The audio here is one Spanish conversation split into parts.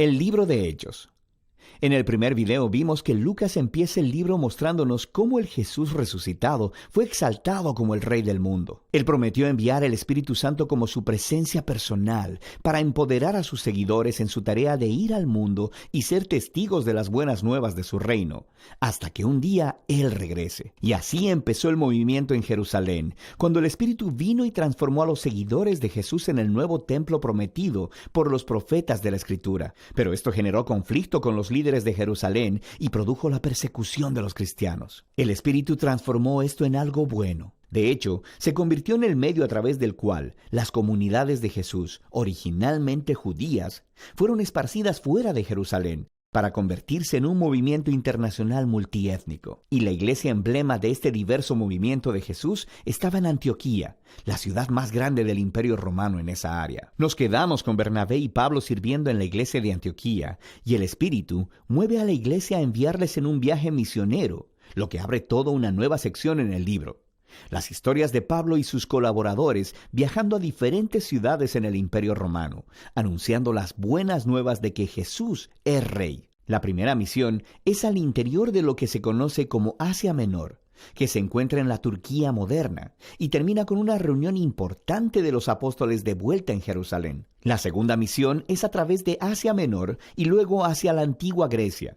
El libro de Hechos. En el primer video vimos que Lucas empieza el libro mostrándonos cómo el Jesús resucitado fue exaltado como el Rey del mundo. Él prometió enviar el Espíritu Santo como su presencia personal para empoderar a sus seguidores en su tarea de ir al mundo y ser testigos de las buenas nuevas de su reino, hasta que un día Él regrese. Y así empezó el movimiento en Jerusalén, cuando el Espíritu vino y transformó a los seguidores de Jesús en el nuevo templo prometido por los profetas de la Escritura. Pero esto generó conflicto con los líderes de Jerusalén y produjo la persecución de los cristianos. El Espíritu transformó esto en algo bueno. De hecho, se convirtió en el medio a través del cual las comunidades de Jesús, originalmente judías, fueron esparcidas fuera de Jerusalén para convertirse en un movimiento internacional multiétnico. Y la iglesia emblema de este diverso movimiento de Jesús estaba en Antioquía, la ciudad más grande del Imperio Romano en esa área. Nos quedamos con Bernabé y Pablo sirviendo en la iglesia de Antioquía, y el Espíritu mueve a la iglesia a enviarles en un viaje misionero, lo que abre toda una nueva sección en el libro. Las historias de Pablo y sus colaboradores viajando a diferentes ciudades en el Imperio Romano, anunciando las buenas nuevas de que Jesús es Rey. La primera misión es al interior de lo que se conoce como Asia Menor, que se encuentra en la Turquía moderna, y termina con una reunión importante de los apóstoles de vuelta en Jerusalén. La segunda misión es a través de Asia Menor y luego hacia la antigua Grecia.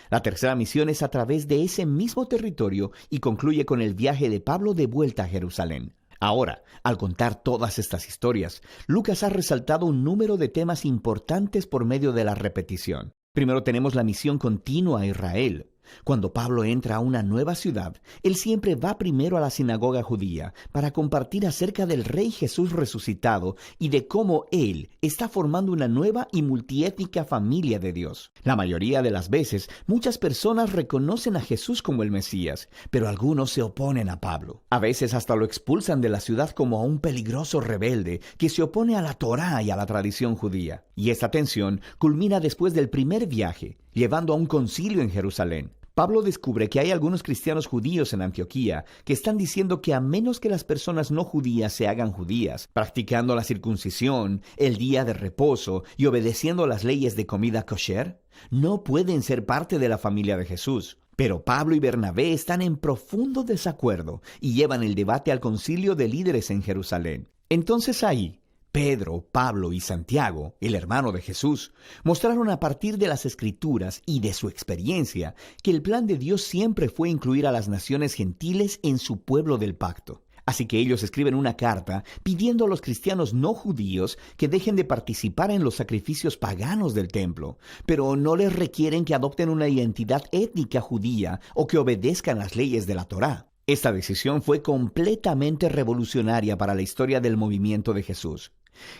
La tercera misión es a través de ese mismo territorio y concluye con el viaje de Pablo de vuelta a Jerusalén. Ahora, al contar todas estas historias, Lucas ha resaltado un número de temas importantes por medio de la repetición. Primero tenemos la misión continua a Israel. Cuando Pablo entra a una nueva ciudad, él siempre va primero a la sinagoga judía para compartir acerca del Rey Jesús resucitado y de cómo Él está formando una nueva y multiétnica familia de Dios. La mayoría de las veces, muchas personas reconocen a Jesús como el Mesías, pero algunos se oponen a Pablo. A veces hasta lo expulsan de la ciudad como a un peligroso rebelde que se opone a la Torá y a la tradición judía. Y esta tensión culmina después del primer viaje, llevando a un concilio en Jerusalén. Pablo descubre que hay algunos cristianos judíos en Antioquía que están diciendo que a menos que las personas no judías se hagan judías, practicando la circuncisión, el día de reposo y obedeciendo las leyes de comida kosher, no pueden ser parte de la familia de Jesús. Pero Pablo y Bernabé están en profundo desacuerdo y llevan el debate al concilio de líderes en Jerusalén. Entonces ahí, Pedro, Pablo y Santiago, el hermano de Jesús, mostraron a partir de las Escrituras y de su experiencia que el plan de Dios siempre fue incluir a las naciones gentiles en su pueblo del pacto. Así que ellos escriben una carta pidiendo a los cristianos no judíos que dejen de participar en los sacrificios paganos del templo, pero no les requieren que adopten una identidad étnica judía o que obedezcan las leyes de la Torá. Esta decisión fue completamente revolucionaria para la historia del movimiento de Jesús.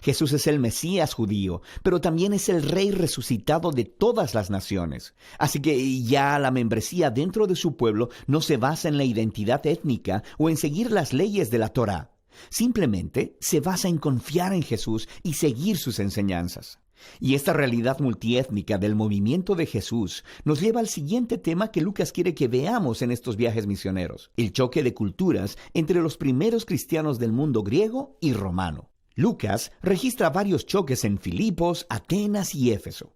Jesús es el Mesías judío, pero también es el Rey resucitado de todas las naciones. Así que ya la membresía dentro de su pueblo no se basa en la identidad étnica o en seguir las leyes de la Torá. Simplemente se basa en confiar en Jesús y seguir sus enseñanzas. Y esta realidad multiétnica del movimiento de Jesús nos lleva al siguiente tema que Lucas quiere que veamos en estos viajes misioneros: el choque de culturas entre los primeros cristianos del mundo griego y romano. Lucas registra varios choques en Filipos, Atenas y Éfeso.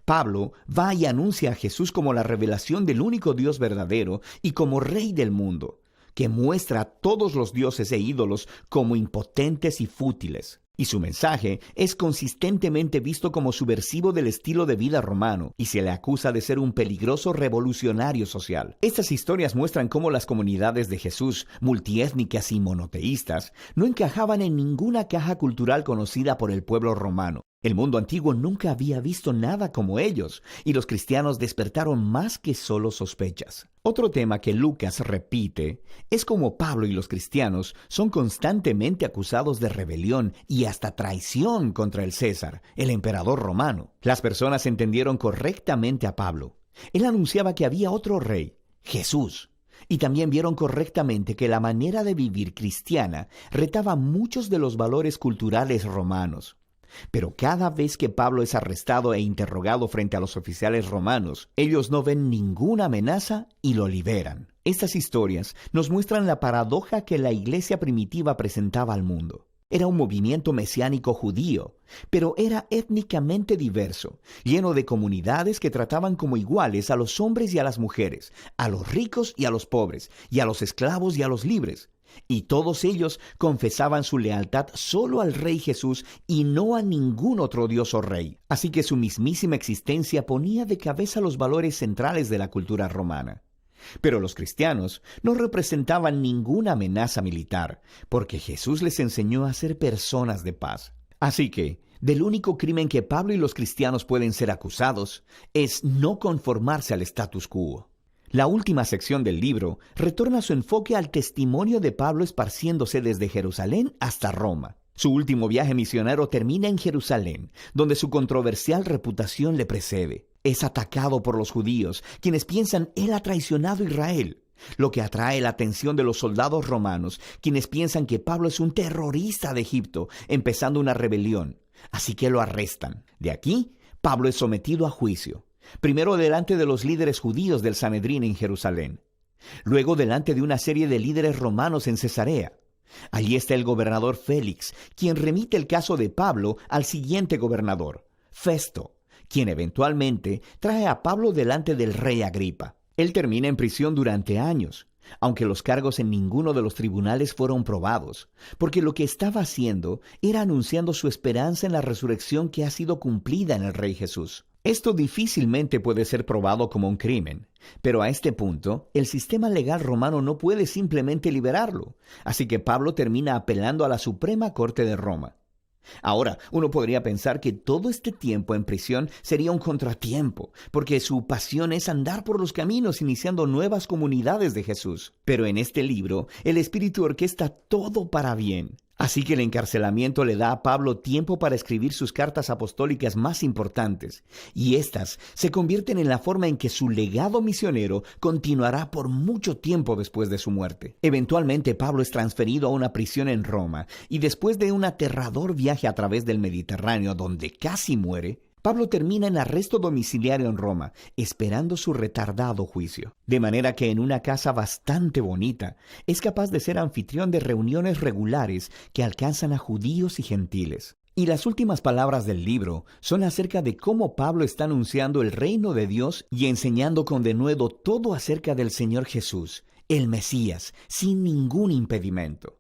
Pablo va y anuncia a Jesús como la revelación del único Dios verdadero y como Rey del mundo, que muestra a todos los dioses e ídolos como impotentes y fútiles. Y su mensaje es consistentemente visto como subversivo del estilo de vida romano y se le acusa de ser un peligroso revolucionario social. Estas historias muestran cómo las comunidades de Jesús, multiétnicas y monoteístas, no encajaban en ninguna caja cultural conocida por el pueblo romano. El mundo antiguo nunca había visto nada como ellos, y los cristianos despertaron más que solo sospechas. Otro tema que Lucas repite es cómo Pablo y los cristianos son constantemente acusados de rebelión y hasta traición contra el César, el emperador romano. Las personas entendieron correctamente a Pablo. Él anunciaba que había otro rey, Jesús. Y también vieron correctamente que la manera de vivir cristiana retaba muchos de los valores culturales romanos. Pero cada vez que Pablo es arrestado e interrogado frente a los oficiales romanos, ellos no ven ninguna amenaza y lo liberan. Estas historias nos muestran la paradoja que la iglesia primitiva presentaba al mundo. Era un movimiento mesiánico judío, pero era étnicamente diverso, lleno de comunidades que trataban como iguales a los hombres y a las mujeres, a los ricos y a los pobres, y a los esclavos y a los libres. Y todos ellos confesaban su lealtad solo al Rey Jesús y no a ningún otro dios o rey. Así que su mismísima existencia ponía de cabeza los valores centrales de la cultura romana. Pero los cristianos no representaban ninguna amenaza militar, porque Jesús les enseñó a ser personas de paz. Así que, del único crimen que Pablo y los cristianos pueden ser acusados es no conformarse al status quo. La última sección del libro retorna su enfoque al testimonio de Pablo esparciéndose desde Jerusalén hasta Roma. Su último viaje misionero termina en Jerusalén, donde su controversial reputación le precede. Es atacado por los judíos, quienes piensan él ha traicionado a Israel, lo que atrae la atención de los soldados romanos, quienes piensan que Pablo es un terrorista de Egipto, empezando una rebelión. Así que lo arrestan. De aquí, Pablo es sometido a juicio. Primero delante de los líderes judíos del Sanedrín en Jerusalén. Luego delante de una serie de líderes romanos en Cesarea. Allí está el gobernador Félix, quien remite el caso de Pablo al siguiente gobernador, Festo, quien eventualmente trae a Pablo delante del rey Agripa. Él termina en prisión durante años, aunque los cargos en ninguno de los tribunales fueron probados, porque lo que estaba haciendo era anunciando su esperanza en la resurrección que ha sido cumplida en el Rey Jesús. Esto difícilmente puede ser probado como un crimen, pero a este punto, el sistema legal romano no puede simplemente liberarlo, así que Pablo termina apelando a la Suprema Corte de Roma. Ahora, uno podría pensar que todo este tiempo en prisión sería un contratiempo, porque su pasión es andar por los caminos iniciando nuevas comunidades de Jesús. Pero en este libro, el Espíritu orquesta todo para bien. Así que el encarcelamiento le da a Pablo tiempo para escribir sus cartas apostólicas más importantes, y éstas se convierten en la forma en que su legado misionero continuará por mucho tiempo después de su muerte. Eventualmente Pablo es transferido a una prisión en Roma, y después de un aterrador viaje a través del Mediterráneo donde casi muere, Pablo termina en arresto domiciliario en Roma, esperando su retardado juicio. De manera que en una casa bastante bonita, es capaz de ser anfitrión de reuniones regulares que alcanzan a judíos y gentiles. Y las últimas palabras del libro son acerca de cómo Pablo está anunciando el reino de Dios y enseñando con denuedo todo acerca del Señor Jesús, el Mesías, sin ningún impedimento.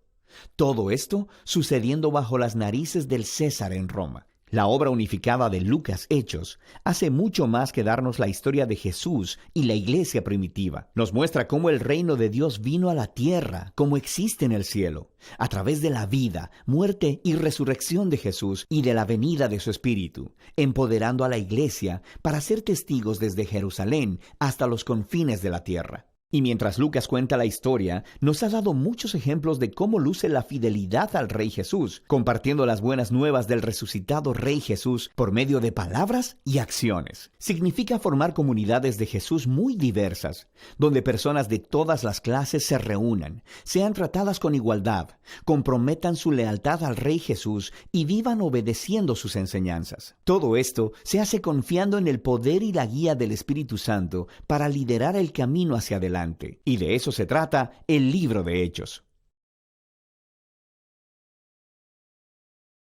Todo esto sucediendo bajo las narices del César en Roma. La obra unificada de Lucas Hechos hace mucho más que darnos la historia de Jesús y la iglesia primitiva. Nos muestra cómo el reino de Dios vino a la tierra, como existe en el cielo, a través de la vida, muerte y resurrección de Jesús y de la venida de su Espíritu, empoderando a la iglesia para ser testigos desde Jerusalén hasta los confines de la tierra. Y mientras Lucas cuenta la historia, nos ha dado muchos ejemplos de cómo luce la fidelidad al Rey Jesús, compartiendo las buenas nuevas del resucitado Rey Jesús por medio de palabras y acciones. Significa formar comunidades de Jesús muy diversas, donde personas de todas las clases se reúnan, sean tratadas con igualdad, comprometan su lealtad al Rey Jesús y vivan obedeciendo sus enseñanzas. Todo esto se hace confiando en el poder y la guía del Espíritu Santo para liderar el camino hacia adelante. Y de eso se trata el libro de Hechos.